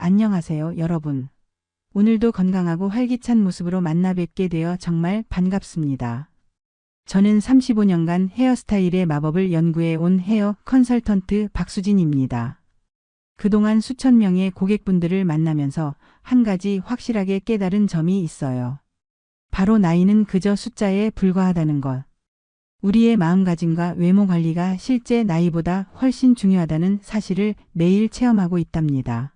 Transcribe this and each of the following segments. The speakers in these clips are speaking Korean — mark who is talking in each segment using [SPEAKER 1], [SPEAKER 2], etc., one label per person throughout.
[SPEAKER 1] 안녕하세요, 여러분. 오늘도 건강하고 활기찬 모습으로 만나 뵙게 되어 정말 반갑습니다. 저는 35년간 헤어스타일의 마법을 연구해 온 헤어 컨설턴트 박수진입니다. 그동안 수천 명의 고객분들을 만나면서 한 가지 확실하게 깨달은 점이 있어요. 바로 나이는 그저 숫자에 불과하다는 것. 우리의 마음가짐과 외모 관리가 실제 나이보다 훨씬 중요하다는 사실을 매일 체험하고 있답니다.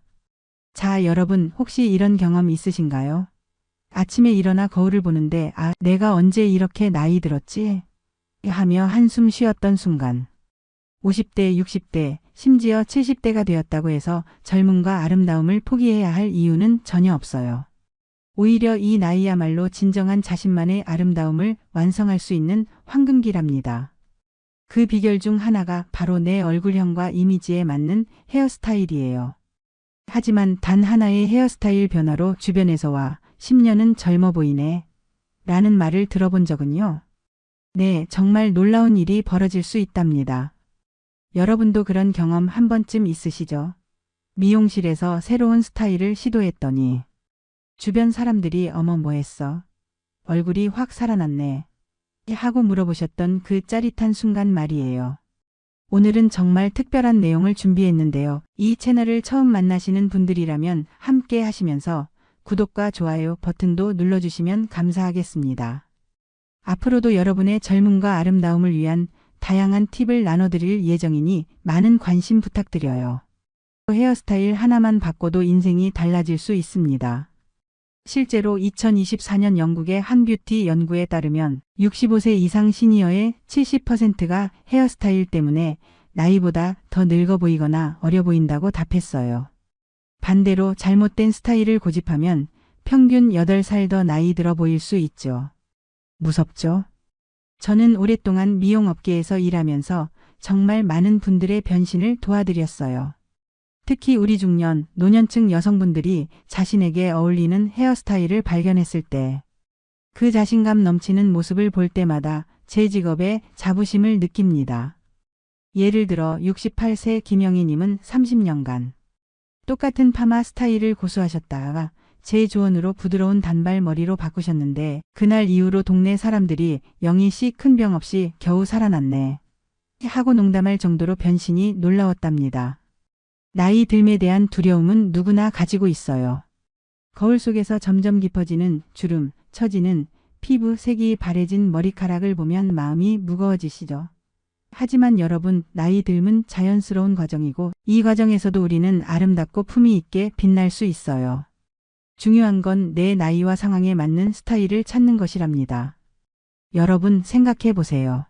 [SPEAKER 1] 자, 여러분 혹시 이런 경험 있으신가요? 아침에 일어나 거울을 보는데 내가 언제 이렇게 나이 들었지? 하며 한숨 쉬었던 순간. 50대, 60대, 심지어 70대가 되었다고 해서 젊음과 아름다움을 포기해야 할 이유는 전혀 없어요. 오히려 이 나이야말로 진정한 자신만의 아름다움을 완성할 수 있는 황금기랍니다. 그 비결 중 하나가 바로 내 얼굴형과 이미지에 맞는 헤어스타일이에요. 하지만 단 하나의 헤어스타일 변화로 주변에서 10년은 젊어 보이네 라는 말을 들어본 적은요? 네, 정말 놀라운 일이 벌어질 수 있답니다. 여러분도 그런 경험 한 번쯤 있으시죠? 미용실에서 새로운 스타일을 시도했더니 주변 사람들이 어머 뭐 했어? 얼굴이 확 살아났네 하고 물어보셨던 그 짜릿한 순간 말이에요. 오늘은 정말 특별한 내용을 준비했는데요. 이 채널을 처음 만나시는 분들이라면 함께 하시면서 구독과 좋아요 버튼도 눌러주시면 감사하겠습니다. 앞으로도 여러분의 젊음과 아름다움을 위한 다양한 팁을 나눠드릴 예정이니 많은 관심 부탁드려요. 헤어스타일 하나만 바꿔도 인생이 달라질 수 있습니다. 실제로 2024년 영국의 한 뷰티 연구에 따르면 65세 이상 시니어의 70%가 헤어스타일 때문에 나이보다 더 늙어 보이거나 어려 보인다고 답했어요. 반대로 잘못된 스타일을 고집하면 평균 8살 더 나이 들어 보일 수 있죠. 무섭죠? 저는 오랫동안 미용업계에서 일하면서 정말 많은 분들의 변신을 도와드렸어요. 특히 우리 중년, 노년층 여성분들이 자신에게 어울리는 헤어스타일을 발견했을 때 그 자신감 넘치는 모습을 볼 때마다 제 직업에 자부심을 느낍니다. 예를 들어 68세 김영희님은 30년간 똑같은 파마 스타일을 고수하셨다가 제 조언으로 부드러운 단발 머리로 바꾸셨는데 그날 이후로 동네 사람들이 영희 씨 큰 병 없이 겨우 살아났네 하고 농담할 정도로 변신이 놀라웠답니다. 나이 듦에 대한 두려움은 누구나 가지고 있어요. 거울 속에서 점점 깊어지는 주름, 처지는 피부 색이 바래진 머리카락을 보면 마음이 무거워지시죠. 하지만 여러분, 나이 듦은 자연스러운 과정이고 이 과정에서도 우리는 아름답고 품위 있게 빛날 수 있어요. 중요한 건 내 나이와 상황에 맞는 스타일을 찾는 것이랍니다. 여러분 생각해 보세요.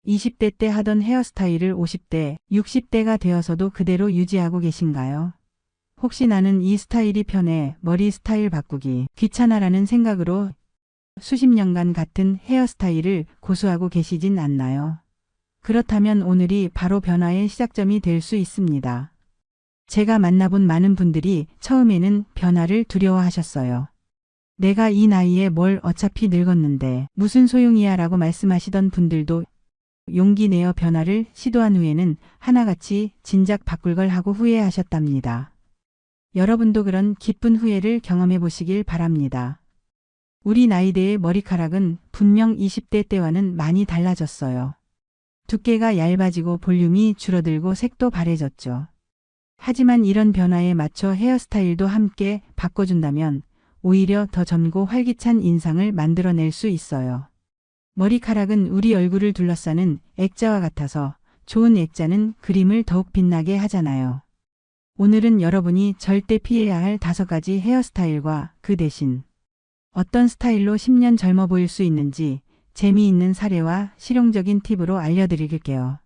[SPEAKER 1] 20대 때 하던 헤어스타일을 50대, 60대가 되어서도 그대로 유지하고 계신가요? 혹시 나는 이 스타일이 편해, 머리 스타일 바꾸기 귀찮아라는 생각으로 수십 년간 같은 헤어스타일을 고수하고 계시진 않나요? 그렇다면 오늘이 바로 변화의 시작점이 될 수 있습니다. 제가 만나본 많은 분들이 처음에는 변화를 두려워하셨어요. 내가 이 나이에 뭘 어차피 늙었는데 무슨 소용이야 라고 말씀하시던 분들도 용기 내어 변화를 시도한 후에는 하나같이 진작 바꿀 걸 하고 후회하셨답니다. 여러분도 그런 기쁜 후회를 경험해 보시길 바랍니다. 우리 나이대의 머리카락은 분명 20대 때와는 많이 달라졌어요. 두께가 얇아지고 볼륨이 줄어들고 색도 바래졌죠. 하지만 이런 변화에 맞춰 헤어스타일도 함께 바꿔준다면 오히려 더 젊고 활기찬 인상을 만들어낼 수 있어요. 머리카락은 우리 얼굴을 둘러싸는 액자와 같아서 좋은 액자는 그림을 더욱 빛나게 하잖아요. 오늘은 여러분이 절대 피해야 할 5가지 헤어스타일과 그 대신 어떤 스타일로 10년 젊어 보일 수 있는지 재미있는 사례와 실용적인 팁으로 알려드릴게요.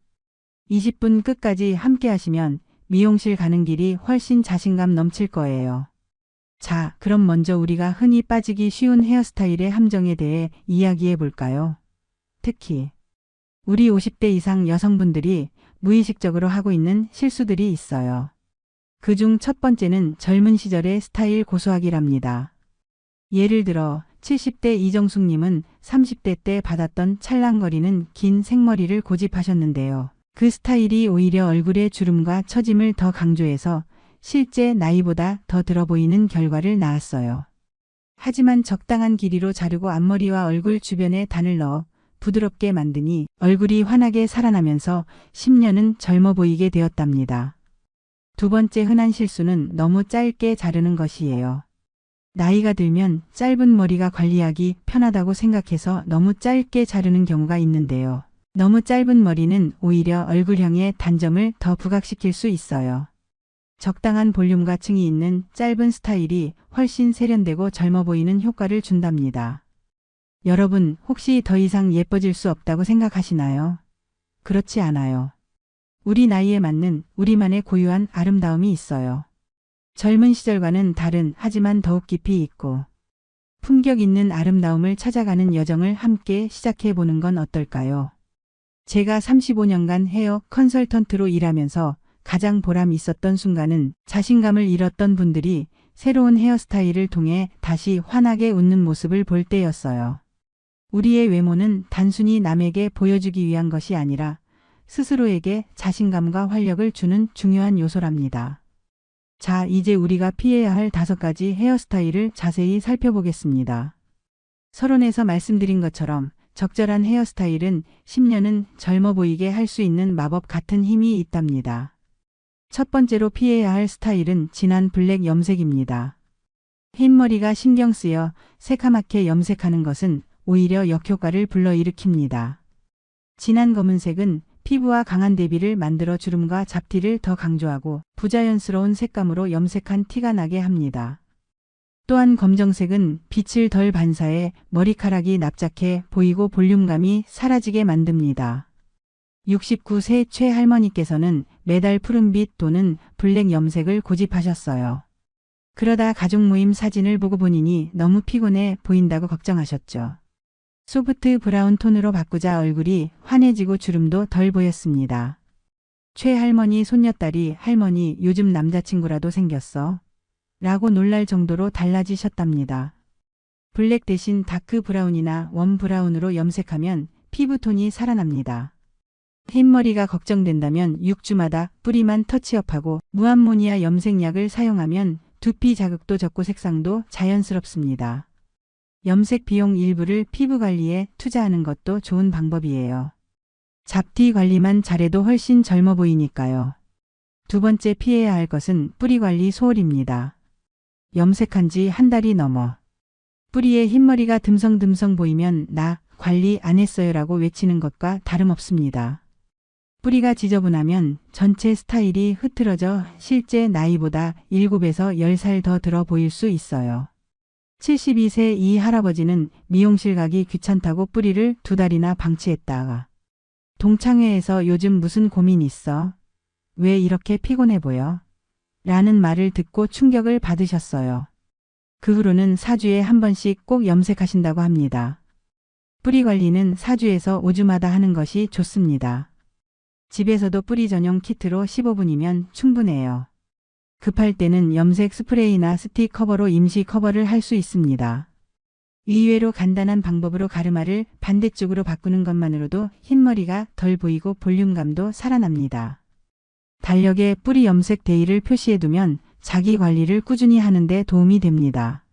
[SPEAKER 1] 20분 끝까지 함께 하시면 미용실 가는 길이 훨씬 자신감 넘칠 거예요. 자, 그럼 먼저 우리가 흔히 빠지기 쉬운 헤어스타일의 함정에 대해 이야기해 볼까요? 특히 우리 50대 이상 여성분들이 무의식적으로 하고 있는 실수들이 있어요. 그중 첫 번째는 젊은 시절의 스타일 고수하기랍니다. 예를 들어 70대 이정숙님은 30대 때 받았던 찰랑거리는 긴 생머리를 고집하셨는데요. 그 스타일이 오히려 얼굴의 주름과 처짐을 더 강조해서 실제 나이보다 더 들어 보이는 결과를 낳았어요. 하지만 적당한 길이로 자르고 앞머리와 얼굴 주변에 단을 넣어 부드럽게 만드니 얼굴이 환하게 살아나면서 10년은 젊어 보이게 되었답니다. 두 번째 흔한 실수는 너무 짧게 자르는 것이에요. 나이가 들면 짧은 머리가 관리하기 편하다고 생각해서 너무 짧게 자르는 경우가 있는데요. 너무 짧은 머리는 오히려 얼굴형의 단점을 더 부각시킬 수 있어요. 적당한 볼륨과 층이 있는 짧은 스타일이 훨씬 세련되고 젊어 보이는 효과를 준답니다. 여러분, 혹시 더 이상 예뻐질 수 없다고 생각하시나요? 그렇지 않아요. 우리 나이에 맞는 우리만의 고유한 아름다움이 있어요. 젊은 시절과는 다른 하지만 더욱 깊이 있고 품격 있는 아름다움을 찾아가는 여정을 함께 시작해 보는 건 어떨까요? 제가 35년간 헤어 컨설턴트로 일하면서 가장 보람 있었던 순간은 자신감을 잃었던 분들이 새로운 헤어스타일을 통해 다시 환하게 웃는 모습을 볼 때였어요. 우리의 외모는 단순히 남에게 보여주기 위한 것이 아니라 스스로에게 자신감과 활력을 주는 중요한 요소랍니다. 자, 이제 우리가 피해야 할 5가지 헤어스타일을 자세히 살펴보겠습니다. 서론에서 말씀드린 것처럼 적절한 헤어스타일은 10년은 젊어 보이게 할 수 있는 마법 같은 힘이 있답니다. 첫 번째로 피해야 할 스타일은 진한 블랙 염색입니다. 흰머리가 신경 쓰여 새카맣게 염색하는 것은 오히려 역효과를 불러일으킵니다. 진한 검은색은 피부와 강한 대비를 만들어 주름과 잡티를 더 강조하고 부자연스러운 색감으로 염색한 티가 나게 합니다. 또한 검정색은 빛을 덜 반사해 머리카락이 납작해 보이고 볼륨감이 사라지게 만듭니다. 69세 최할머니께서는 매달 푸른빛 또는 블랙 염색을 고집하셨어요. 그러다 가족 모임 사진을 보고 본인이 너무 피곤해 보인다고 걱정하셨죠. 소프트 브라운 톤으로 바꾸자 얼굴이 환해지고 주름도 덜 보였습니다. 최할머니 손녀딸이 할머니 요즘 남자친구라도 생겼어? 라고 놀랄 정도로 달라지셨답니다. 블랙 대신 다크 브라운이나 웜 브라운으로 염색하면 피부톤이 살아납니다. 흰머리가 걱정된다면 6주마다 뿌리만 터치업하고 무암모니아 염색약을 사용하면 두피 자극도 적고 색상도 자연스럽습니다. 염색 비용 일부를 피부 관리에 투자하는 것도 좋은 방법이에요. 잡티 관리만 잘해도 훨씬 젊어 보이니까요. 두 번째 피해야 할 것은 뿌리 관리 소홀입니다. 염색한 지 한 달이 넘어 뿌리에 흰머리가 듬성듬성 보이면 나 관리 안 했어요 라고 외치는 것과 다름없습니다. 뿌리가 지저분하면 전체 스타일이 흐트러져 실제 나이보다 7에서 10살 더 들어 보일 수 있어요. 72세 이 할아버지는 미용실 가기 귀찮다고 뿌리를 2달이나 방치했다가 동창회에서 요즘 무슨 고민 있어? 왜 이렇게 피곤해 보여? 라는 말을 듣고 충격을 받으셨어요. 그 후로는 4주에 한 번씩 꼭 염색하신다고 합니다. 뿌리 관리는 4주에서 5주마다 하는 것이 좋습니다. 집에서도 뿌리 전용 키트로 15분이면 충분해요. 급할 때는 염색 스프레이나 스틱 커버로 임시 커버를 할 수 있습니다. 의외로 간단한 방법으로 가르마를 반대쪽으로 바꾸는 것만으로도 흰머리가 덜 보이고 볼륨감도 살아납니다. 달력에 뿌리 염색 데이를 표시해두면 자기 관리를 꾸준히 하는 데 도움이 됩니다.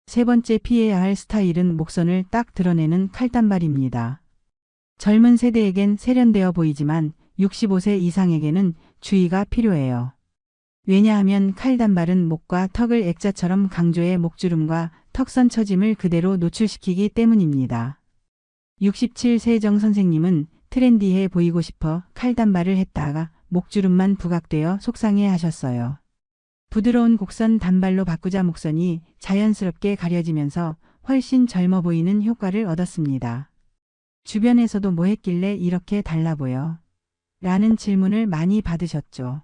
[SPEAKER 1] 세 번째 피해야 할 스타일은 목선을 딱 드러내는 칼단발입니다. 젊은 세대에겐 세련되어 보이지만 65세 이상에게는 주의가 필요해요. 왜냐하면 칼단발은 목과 턱을 액자처럼 강조해 목주름과 턱선 처짐을 그대로 노출시키기 때문입니다. 67세 정 선생님은 트렌디해 보이고 싶어 칼단발을 했다가 목주름만 부각되어 속상해 하셨어요. 부드러운 곡선 단발로 바꾸자 목선이 자연스럽게 가려지면서 훨씬 젊어 보이는 효과를 얻었습니다. 주변에서도 뭐 했길래 이렇게 달라 보여? 라는 질문을 많이 받으셨죠.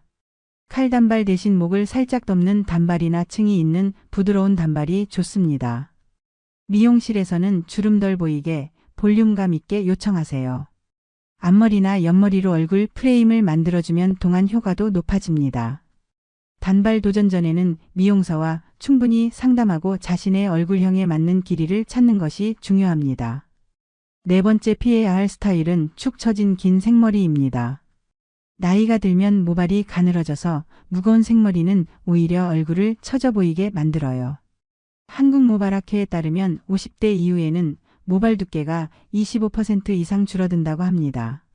[SPEAKER 1] 칼단발 대신 목을 살짝 덮는 단발이나 층이 있는 부드러운 단발이 좋습니다. 미용실에서는 주름 덜 보이게 볼륨감 있게 요청하세요. 앞머리나 옆머리로 얼굴 프레임을 만들어주면 동안 효과도 높아집니다. 단발 도전 전에는 미용사와 충분히 상담하고 자신의 얼굴형에 맞는 길이를 찾는 것이 중요합니다. 네 번째 피해야 할 스타일은 축 처진 긴 생머리입니다. 나이가 들면 모발이 가늘어져서 무거운 생머리는 오히려 얼굴을 처져 보이게 만들어요. 한국모발학회에 따르면 50대 이후에는 모발 두께가 25% 이상 줄어든다고 합니다.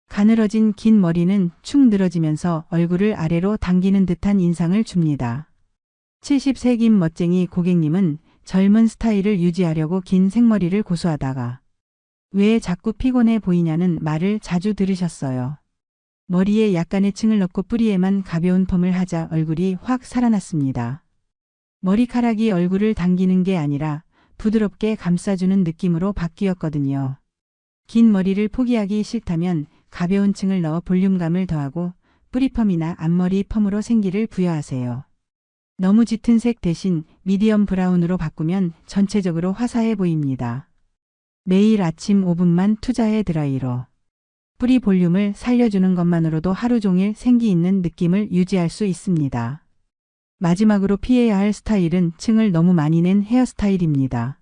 [SPEAKER 1] 가늘어진 긴 머리는 축 늘어지면서 얼굴을 아래로 당기는 듯한 인상을 줍니다. 70세 김 멋쟁이 고객님은 젊은 스타일을 유지하려고 긴 생머리를 고수하다가 왜 자꾸 피곤해 보이냐는 말을 자주 들으셨어요. 머리에 약간의 층을 넣고 뿌리에만 가벼운 펌을 하자 얼굴이 확 살아났습니다. 머리카락이 얼굴을 당기는 게 아니라 부드럽게 감싸주는 느낌으로 바뀌었거든요. 긴 머리를 포기하기 싫다면 가벼운 층을 넣어 볼륨감을 더하고 뿌리펌이나 앞머리 펌으로 생기를 부여하세요. 너무 짙은 색 대신 미디엄 브라운으로 바꾸면 전체적으로 화사해 보입니다. 매일 아침 5분만 투자해 드라이로 뿌리 볼륨을 살려주는 것만으로도 하루 종일 생기 있는 느낌을 유지할 수 있습니다. 마지막으로 피해야 할 스타일은 층을 너무 많이 낸 헤어스타일입니다.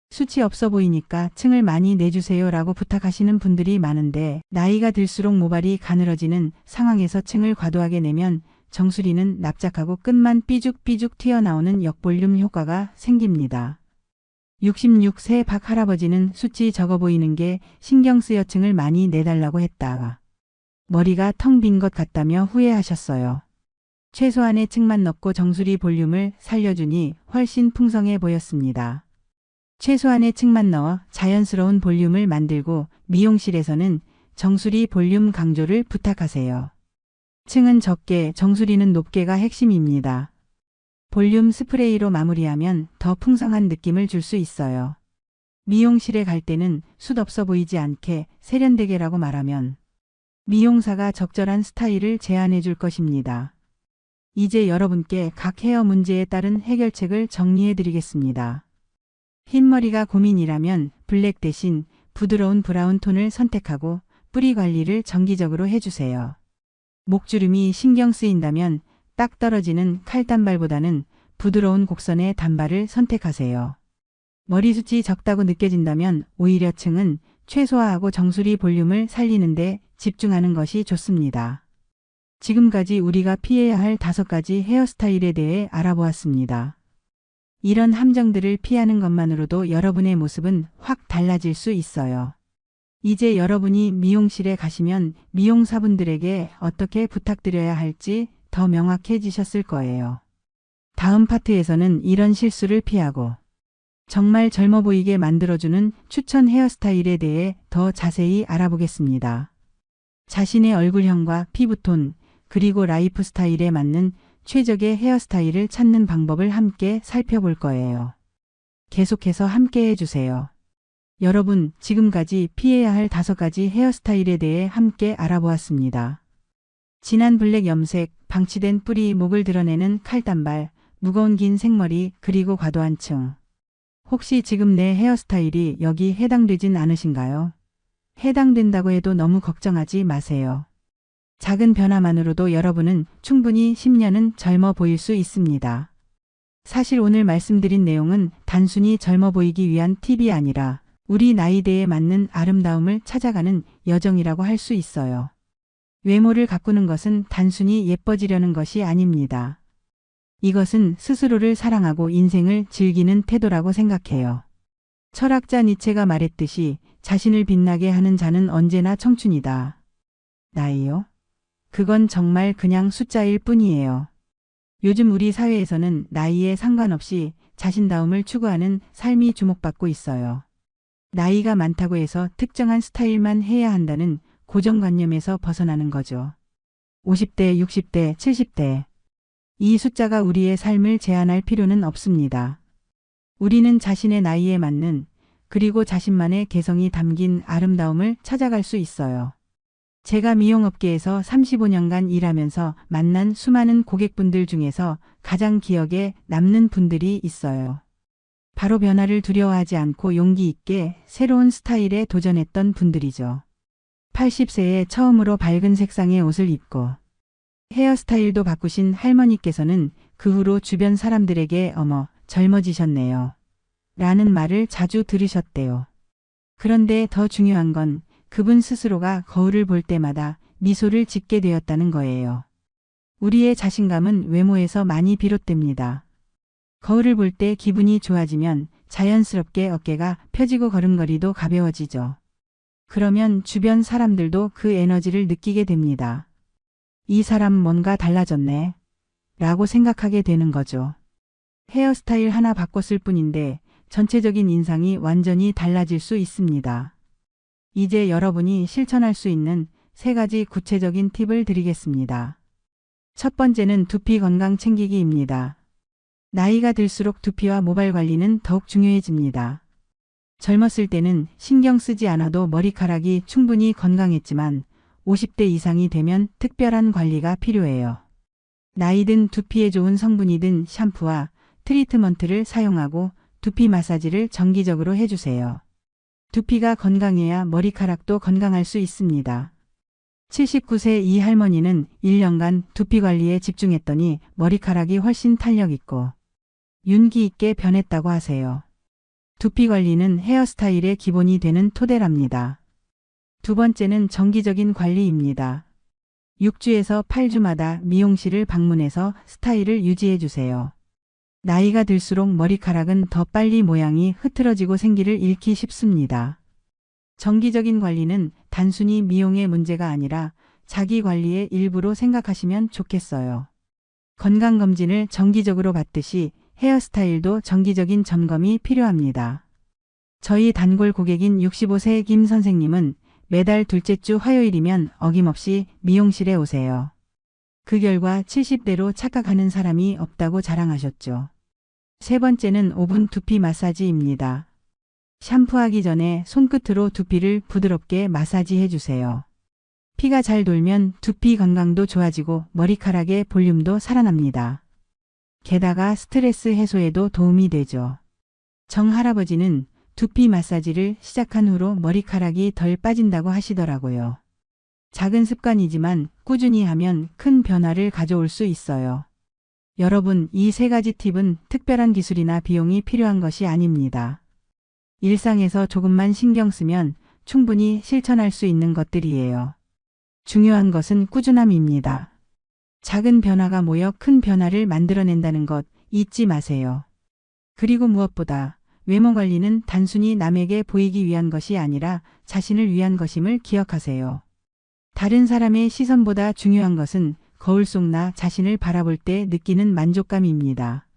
[SPEAKER 1] 수치 없어 보이니까 층을 많이 내주세요 라고 부탁하시는 분들이 많은데 나이가 들수록 모발이 가늘어지는 상황에서 층을 과도하게 내면 정수리는 납작하고 끝만 삐죽삐죽 튀어나오는 역볼륨 효과가 생깁니다. 66세 박 할아버지는 수치 적어 보이는 게 신경 쓰여 층을 많이 내달라고 했다가 머리가 텅 빈 것 같다며 후회하셨어요. 최소한의 층만 넣고 정수리 볼륨을 살려주니 훨씬 풍성해 보였습니다. 최소한의 층만 넣어 자연스러운 볼륨을 만들고 미용실에서는 정수리 볼륨 강조를 부탁하세요. 층은 적게, 정수리는 높게가 핵심입니다. 볼륨 스프레이로 마무리하면 더 풍성한 느낌을 줄 수 있어요. 미용실에 갈 때는 숱 없어 보이지 않게 세련되게라고 말하면 미용사가 적절한 스타일을 제안해 줄 것입니다. 이제 여러분께 각 헤어 문제에 따른 해결책을 정리해 드리겠습니다. 흰머리가 고민이라면 블랙 대신 부드러운 브라운 톤을 선택하고 뿌리 관리를 정기적으로 해주세요. 목주름이 신경 쓰인다면 딱 떨어지는 칼단발보다는 부드러운 곡선의 단발을 선택하세요. 머리숱이 적다고 느껴진다면 오히려 층은 최소화하고 정수리 볼륨을 살리는데 집중하는 것이 좋습니다. 지금까지 우리가 피해야 할 5가지 헤어스타일에 대해 알아보았습니다. 이런 함정들을 피하는 것만으로도 여러분의 모습은 확 달라질 수 있어요. 이제 여러분이 미용실에 가시면 미용사분들에게 어떻게 부탁드려야 할지 더 명확해지셨을 거예요. 다음 파트에서는 이런 실수를 피하고 정말 젊어 보이게 만들어주는 추천 헤어스타일에 대해 더 자세히 알아보겠습니다. 자신의 얼굴형과 피부톤, 그리고 라이프 스타일에 맞는 최적의 헤어스타일을 찾는 방법을 함께 살펴볼 거예요. 계속해서 함께 해주세요. 여러분, 지금까지 피해야 할 5가지 헤어스타일에 대해 함께 알아보았습니다. 진한 블랙 염색, 방치된 뿌리, 목을 드러내는 칼단발, 무거운 긴 생머리, 그리고 과도한 층. 혹시 지금 내 헤어스타일이 여기 해당되진 않으신가요? 해당된다고 해도 너무 걱정하지 마세요. 작은 변화만으로도 여러분은 충분히 10년은 젊어 보일 수 있습니다. 사실 오늘 말씀드린 내용은 단순히 젊어 보이기 위한 팁이 아니라 우리 나이대에 맞는 아름다움을 찾아가는 여정이라고 할 수 있어요. 외모를 가꾸는 것은 단순히 예뻐지려는 것이 아닙니다. 이것은 스스로를 사랑하고 인생을 즐기는 태도라고 생각해요. 철학자 니체가 말했듯이 자신을 빛나게 하는 자는 언제나 청춘이다. 나이요? 그건 정말 그냥 숫자일 뿐이에요. 요즘 우리 사회에서는 나이에 상관없이 자신다움을 추구하는 삶이 주목받고 있어요. 나이가 많다고 해서 특정한 스타일만 해야 한다는 고정관념에서 벗어나는 거죠. 50대, 60대, 70대. 이 숫자가 우리의 삶을 제한할 필요는 없습니다. 우리는 자신의 나이에 맞는 그리고 자신만의 개성이 담긴 아름다움을 찾아갈 수 있어요. 제가 미용업계에서 35년간 일하면서 만난 수많은 고객분들 중에서 가장 기억에 남는 분들이 있어요. 바로 변화를 두려워하지 않고 용기 있게 새로운 스타일에 도전했던 분들이죠. 80세에 처음으로 밝은 색상의 옷을 입고 헤어스타일도 바꾸신 할머니께서는 그 후로 주변 사람들에게 어머, 젊어지셨네요. 라는 말을 자주 들으셨대요. 그런데 더 중요한 건 그분 스스로가 거울을 볼 때마다 미소를 짓게 되었다는 거예요. 우리의 자신감은 외모에서 많이 비롯됩니다. 거울을 볼 때 기분이 좋아지면 자연스럽게 어깨가 펴지고 걸음걸이도 가벼워지죠. 그러면 주변 사람들도 그 에너지를 느끼게 됩니다. 이 사람 뭔가 달라졌네. 라고 생각하게 되는 거죠. 헤어스타일 하나 바꿨을 뿐인데 전체적인 인상이 완전히 달라질 수 있습니다. 이제 여러분이 실천할 수 있는 3가지 구체적인 팁을 드리겠습니다. 첫 번째는 두피 건강 챙기기입니다. 나이가 들수록 두피와 모발 관리는 더욱 중요해집니다. 젊었을 때는 신경 쓰지 않아도 머리카락이 충분히 건강했지만 50대 이상이 되면 특별한 관리가 필요해요. 나이든 두피에 좋은 성분이 든 샴푸와 트리트먼트를 사용하고 두피 마사지를 정기적으로 해주세요. 두피가 건강해야 머리카락도 건강할 수 있습니다. 79세 이 할머니는 1년간 두피 관리에 집중했더니 머리카락이 훨씬 탄력 있고 윤기 있게 변했다고 하세요. 두피 관리는 헤어스타일의 기본이 되는 토대랍니다. 두 번째는 정기적인 관리입니다. 6주에서 8주마다 미용실을 방문해서 스타일을 유지해 주세요. 나이가 들수록 머리카락은 더 빨리 모양이 흐트러지고 생기를 잃기 쉽습니다. 정기적인 관리는 단순히 미용의 문제가 아니라 자기 관리의 일부로 생각하시면 좋겠어요. 건강검진을 정기적으로 받듯이 헤어스타일도 정기적인 점검이 필요합니다. 저희 단골 고객인 65세 김 선생님은 매달 둘째 주 화요일이면 어김없이 미용실에 오세요. 그 결과 70대로 착각하는 사람이 없다고 자랑하셨죠. 세 번째는 5분 두피 마사지입니다. 샴푸하기 전에 손끝으로 두피를 부드럽게 마사지해 주세요. 피가 잘 돌면 두피 건강도 좋아지고 머리카락의 볼륨도 살아납니다. 게다가 스트레스 해소에도 도움이 되죠. 정할아버지는 두피 마사지를 시작한 후로 머리카락이 덜 빠진다고 하시더라고요. 작은 습관이지만 꾸준히 하면 큰 변화를 가져올 수 있어요. 여러분, 이 3가지 팁은 특별한 기술이나 비용이 필요한 것이 아닙니다. 일상에서 조금만 신경 쓰면 충분히 실천할 수 있는 것들이에요. 중요한 것은 꾸준함입니다. 작은 변화가 모여 큰 변화를 만들어낸다는 것 잊지 마세요. 그리고 무엇보다 외모 관리는 단순히 남에게 보이기 위한 것이 아니라 자신을 위한 것임을 기억하세요. 다른 사람의 시선보다 중요한 것은 거울 속 나 자신을 바라볼 때 느끼는 만족감입니다.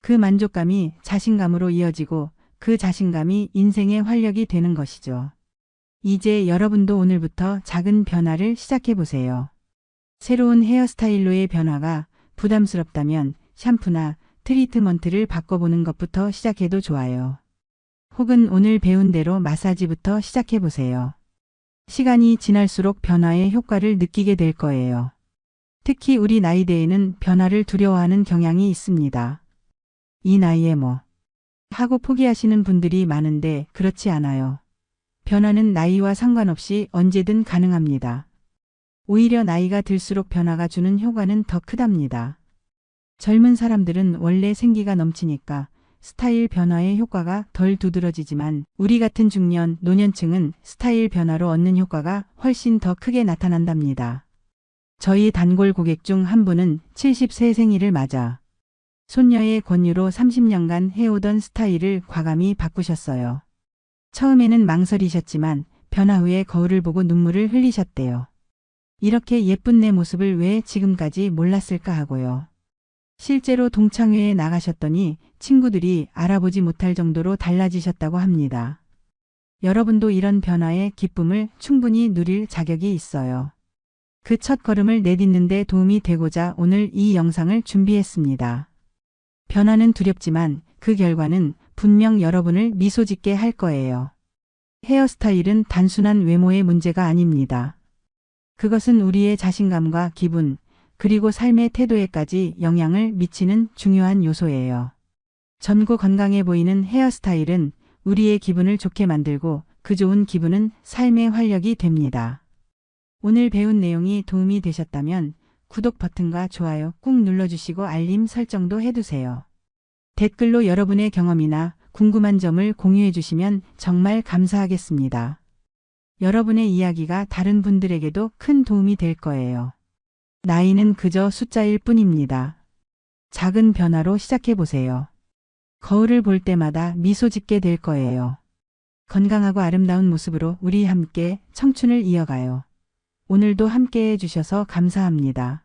[SPEAKER 1] 그 만족감이 자신감으로 이어지고 그 자신감이 인생의 활력이 되는 것이죠. 이제 여러분도 오늘부터 작은 변화를 시작해 보세요. 새로운 헤어스타일로의 변화가 부담스럽다면 샴푸나 트리트먼트를 바꿔보는 것부터 시작해도 좋아요. 혹은 오늘 배운 대로 마사지부터 시작해 보세요. 시간이 지날수록 변화의 효과를 느끼게 될 거예요. 특히 우리 나이대에는 변화를 두려워하는 경향이 있습니다. 이 나이에 뭐 하고 포기하시는 분들이 많은데 그렇지 않아요. 변화는 나이와 상관없이 언제든 가능합니다. 오히려 나이가 들수록 변화가 주는 효과는 더 크답니다. 젊은 사람들은 원래 생기가 넘치니까 스타일 변화의 효과가 덜 두드러지지만 우리 같은 중년, 노년층은 스타일 변화로 얻는 효과가 훨씬 더 크게 나타난답니다. 저희 단골 고객 중 한 분은 70세 생일을 맞아 손녀의 권유로 30년간 해오던 스타일을 과감히 바꾸셨어요. 처음에는 망설이셨지만 변화 후에 거울을 보고 눈물을 흘리셨대요. 이렇게 예쁜 내 모습을 왜 지금까지 몰랐을까 하고요. 실제로 동창회에 나가셨더니 친구들이 알아보지 못할 정도로 달라지셨다고 합니다. 여러분도 이런 변화의 기쁨을 충분히 누릴 자격이 있어요. 그 첫 걸음을 내딛는 데 도움이 되고자 오늘 이 영상을 준비했습니다. 변화는 두렵지만 그 결과는 분명 여러분을 미소 짓게 할 거예요. 헤어스타일은 단순한 외모의 문제가 아닙니다. 그것은 우리의 자신감과 기분, 그리고 삶의 태도에까지 영향을 미치는 중요한 요소예요. 젊고 건강해 보이는 헤어스타일은 우리의 기분을 좋게 만들고 그 좋은 기분은 삶의 활력이 됩니다. 오늘 배운 내용이 도움이 되셨다면 구독 버튼과 좋아요 꾹 눌러주시고 알림 설정도 해두세요. 댓글로 여러분의 경험이나 궁금한 점을 공유해 주시면 정말 감사하겠습니다. 여러분의 이야기가 다른 분들에게도 큰 도움이 될 거예요. 나이는 그저 숫자일 뿐입니다. 작은 변화로 시작해 보세요. 거울을 볼 때마다 미소 짓게 될 거예요. 건강하고 아름다운 모습으로 우리 함께 청춘을 이어가요. 오늘도 함께 해주셔서 감사합니다.